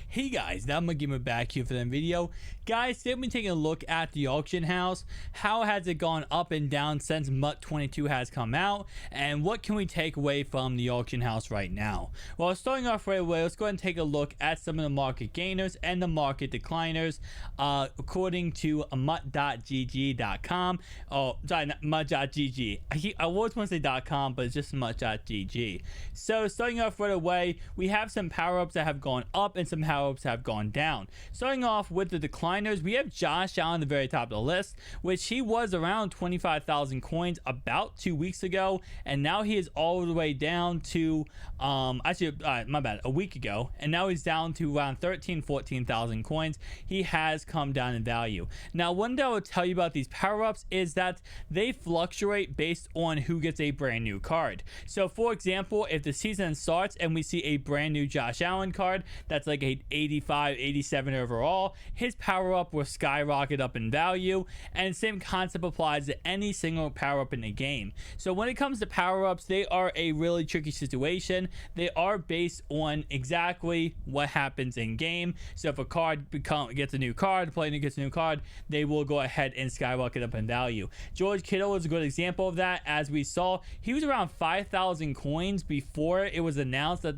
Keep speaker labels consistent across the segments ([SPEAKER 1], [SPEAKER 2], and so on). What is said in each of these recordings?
[SPEAKER 1] Hey guys, now I'm gonna back here for the video. Guys, today we're taking a look at the auction house. How has it gone up and down since MUT 22 has come out, and what can we take away from the auction house right now? Well, starting off right away, let's go ahead and take a look at some of the market gainers and the market decliners, according to MUT.gg.com. Oh, sorry, not MUT.gg. I always want to say .com, but it's just MUT.gg. So starting off right away, we have some power-ups that have gone up and some power-ups have gone down. Starting off with the decliners, we have Josh Allen at the very top of the list, which he was around 25,000 coins about 2 weeks ago, and now he is all the way down to a week ago, and now he's down to around 14,000 coins. He has come down in value. Now, one thing I will tell you about these power-ups is that they fluctuate based on who gets a brand new card. So for example, if the season starts and we see a brand new Josh Allen card that's like a 85, 87 overall, his power up will skyrocket up in value, and same concept applies to any single power up in the game. So when it comes to power ups, they are a really tricky situation. They are based on exactly what happens in game. So if a card gets a new card, the player gets a new card, they will go ahead and skyrocket up in value. George Kittle is a good example of that. As we saw, he was around 5,000 coins before it was announced that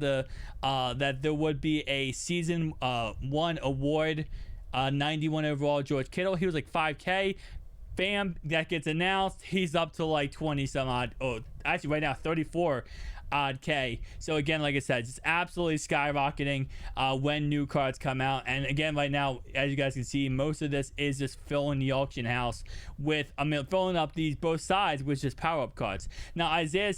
[SPEAKER 1] that there would be a season 1 award, 91 overall George Kittle. He was like 5K. Bam, that gets announced. He's up to like 20 some odd. Oh, actually right now 34 odd K. So again, like I said, just absolutely skyrocketing when new cards come out. And again, right now, as you guys can see, most of this is just filling the auction house with, filling up these both sides with just power up cards. Now, Isaiah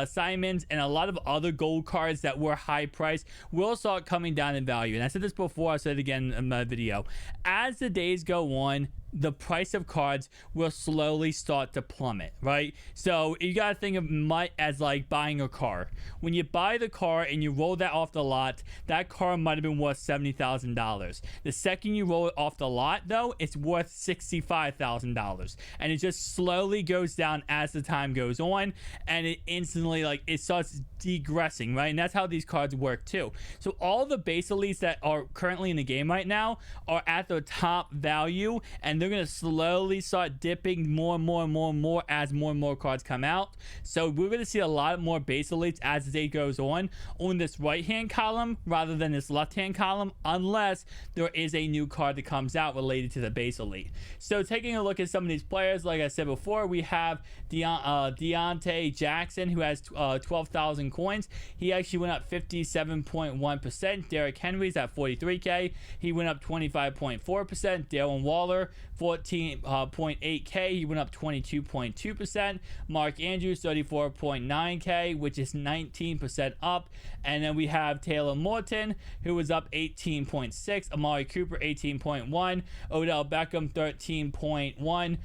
[SPEAKER 1] Simons and a lot of other gold cards that were high priced will start coming down in value. And I said this before, I said it again in my video. As the days go on, the price of cards will slowly start to plummet, right? So you gotta think of MUT as like buying a car. When you buy the car and you roll that off the lot, that car might have been worth $70,000. The second you roll it off the lot, though, it's worth $65,000, and it just slowly goes down as the time goes on, and it instantly it starts degressing, right? And that's how these cards work too. So all the base elites that are currently in the game right now are at the top value, and they're going to slowly start dipping more and more as more and more cards come out. So we're going to see a lot more base elites as the day goes on this right hand column rather than this left hand column, unless there is a new card that comes out related to the base elite. So taking a look at some of these players, like I said before, we have Deontay Jackson, who has 12,000 coins. He actually went up 57.1%. Derrick Henry's at 43K. He went up 25.4%. Darren Waller, 14.8K. He went up 22.2%. Mark Andrews, 34.9K, which is 19% up. And then we have Taylor Morton, who was up 18.6. Amari Cooper, 18.1. Odell Beckham, 13.1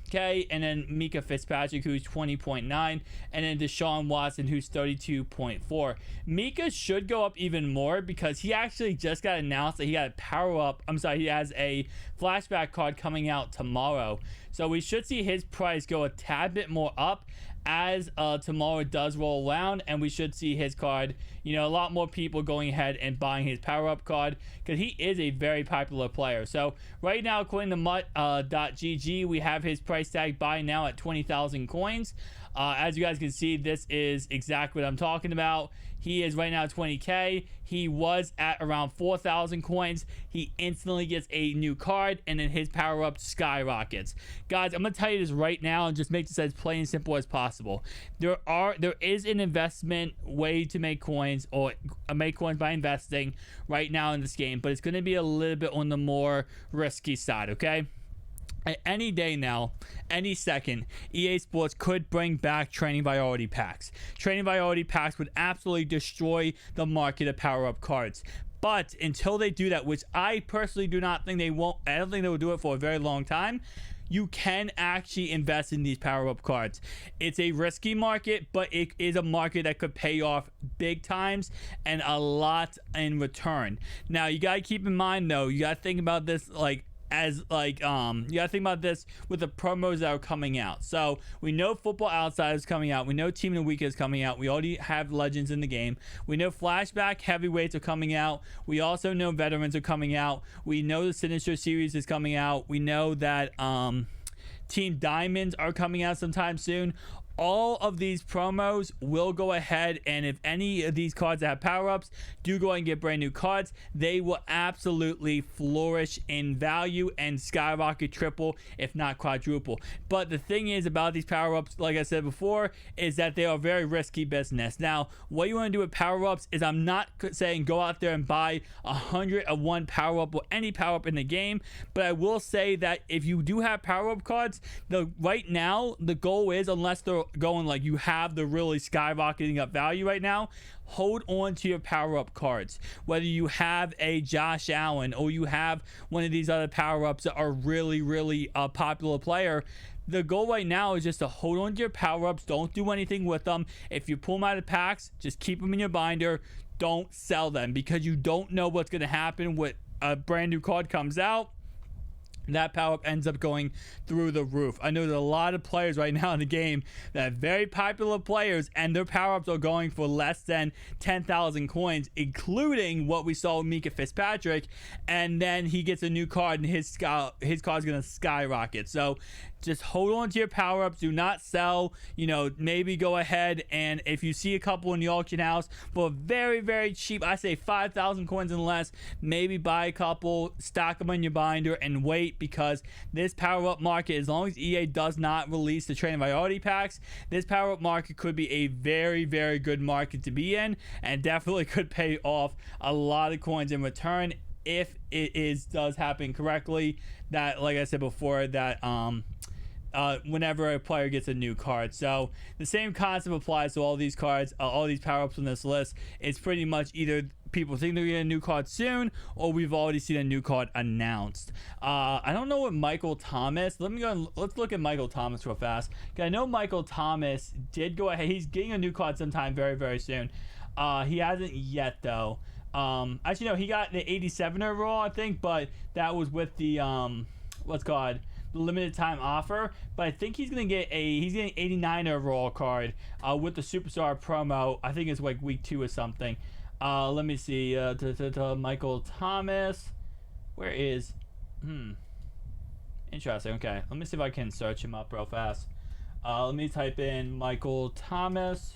[SPEAKER 1] K. And then Mika Fitzpatrick, who's 20.9. And then Deshaun Watson, who's 32.4. Mika should go up even more because he actually just got announced that he got a power up. He has a flashback card coming out tomorrow. So we should see his price go a tad bit more up as tomorrow does roll around, and we should see his card, a lot more people going ahead and buying his power-up card because he is a very popular player. So right now, according to MUT.gg, we have his price tag buy now at 20,000 coins. As you guys can see, this is exactly what I'm talking about. He is right now 20K. He was at around 4,000 coins. He instantly gets a new card, and then his power up skyrockets. Guys, I'm gonna tell you this right now and just make this as plain and simple as possible. There is an investment way to make coins, or make coins by investing right now in this game, but it's gonna be a little bit on the more risky side, okay? Any day now, any second, EA Sports could bring back training priority packs. Training priority packs would absolutely destroy the market of power-up cards. But until they do that, which I personally do not think they won't, I don't think they will do it for a very long time, you can actually invest in these power-up cards. It's a risky market, but it is a market that could pay off big times and a lot in return. Now, you got to keep in mind, though, you got to think about this as like you gotta think about this with the promos that are coming out. So we know Football Outsiders coming out, we know Team of the Week is coming out, we already have legends in the game, we know flashback heavyweights are coming out, we also know veterans are coming out, we know the Sinister series is coming out, we know that Team Diamonds are coming out sometime soon. All of these promos will go ahead, and if any of these cards that have power-ups do go ahead and get brand new cards, they will absolutely flourish in value and skyrocket triple, if not quadruple. But the thing is about these power-ups, like I said before, is that they are very risky business. Now, what you want to do with power-ups is, I'm not saying go out there and buy 101 power-up or any power-up in the game, but I will say that if you do have power-up cards, right now the goal is, unless they're going like you have the really skyrocketing up value right now, hold on to your power-up cards. Whether you have a Josh Allen or you have one of these other power-ups that are really a popular player, the goal right now is just to hold on to your power-ups. Don't do anything with them. If you pull them out of packs, just keep them in your binder. Don't sell them, because you don't know what's going to happen when a brand new card comes out. That power-up ends up going through the roof. I know there's a lot of players right now in the game that are very popular players, and their power-ups are going for less than 10,000 coins, including what we saw with Mika Fitzpatrick, and then he gets a new card and his card's going to skyrocket. So just hold on to your power-ups. Do not sell. Maybe go ahead, and if you see a couple in the auction house for very cheap, I say 5,000 coins and less, maybe buy a couple, stack them in your binder, and wait, because this power-up market, as long as EA does not release the training priority packs, this power-up market could be a very good market to be in, and definitely could pay off a lot of coins in return if it does happen correctly. That, like I said before, that whenever a player gets a new card. So the same concept applies to all these cards, all these power-ups on this list. It's pretty much either people think they're getting a new card soon, or we've already seen a new card announced. I don't know what Michael Thomas. Let's look at Michael Thomas real fast. I know Michael Thomas did go ahead. He's getting a new card sometime very soon. He hasn't yet though. Actually, no, he got the 87 overall, I think, but that was with the what's called the limited time offer. But I think he's getting 89 overall card with the Superstar promo. I think it's like week 2 or something. Let me see. Michael Thomas. Where is? Interesting. Okay, let me see if I can search him up real fast. Let me type in Michael Thomas.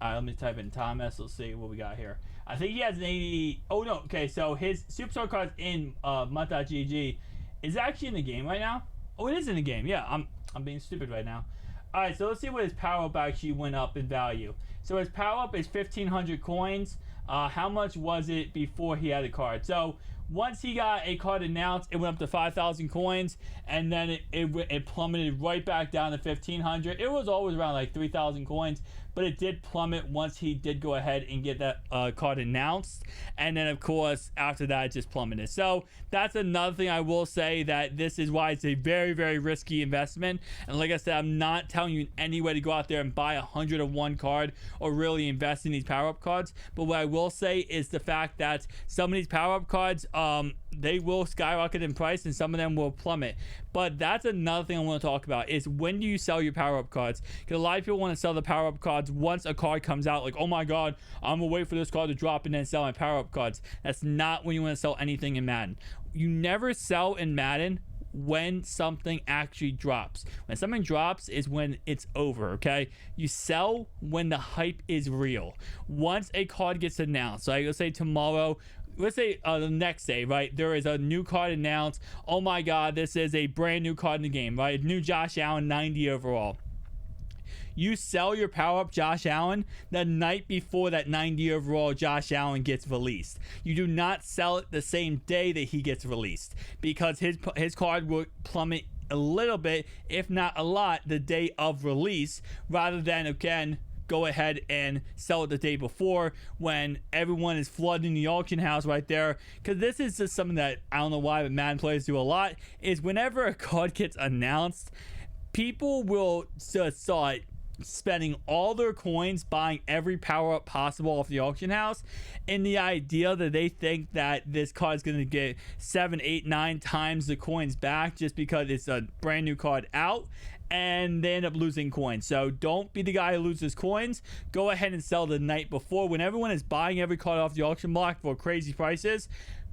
[SPEAKER 1] Let me type in Thomas. Let's see what we got here. I think he has an 80. Oh no. Okay, so his Superstar card in Mutt.gg is actually in the game right now. Oh, it is in the game. Yeah, I'm being stupid right now. All right, so let's see what his power up actually went up in value. So his power up is 1,500 coins. How much was it before he had a card? So once he got a card announced, it went up to 5,000 coins, and then it plummeted right back down to 1,500. It was always around like 3,000 coins, but it did plummet once he did go ahead and get that card announced, and then of course after that it just plummeted. So that's another thing I will say, that this is why it's a very risky investment. And like I said, I'm not telling you in any way to go out there and buy 101 card or really invest in these power-up cards, but what I will say is the fact that some of these power-up cards, they will skyrocket in price and some of them will plummet. But that's another thing I want to talk about, is when do you sell your power-up cards? Because a lot of people want to sell the power-up cards once a card comes out, like, oh my god, I'm gonna wait for this card to drop and then sell my power-up cards. That's not when you want to sell anything in Madden. You never sell in Madden when something actually drops. When something drops is when it's over, okay? You sell when the hype is real. Once a card gets announced, so let's say tomorrow, let's say the next day, right, there is a new card announced. Oh my god, this is a brand new card in the game, right? New Josh Allen, 90 overall. You sell your power-up Josh Allen the night before that 90 overall Josh Allen gets released. You do not sell it the same day that he gets released, because his card will plummet a little bit, if not a lot, the day of release, rather than, again, go ahead and sell it the day before when everyone is flooding the auction house right there. Because this is just something that I don't know why, but Madden players do a lot, is whenever a card gets announced, people will just start spending all their coins buying every power up possible off the auction house in the idea that they think that this card is going to get 7, 8, 9 times the coins back just because it's a brand new card out, and they end up losing coins. So don't be the guy who loses coins. Go ahead and sell the night before when everyone is buying every card off the auction block for crazy prices.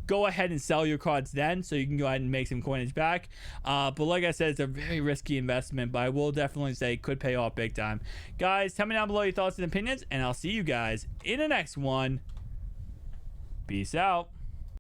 [SPEAKER 1] Go ahead and sell your cards then so you can go ahead and make some coinage back. But like I said, it's a very risky investment, but I will definitely say it could pay off big time. Guys, tell me down below your thoughts and opinions, and I'll see you guys in the next one. Peace out.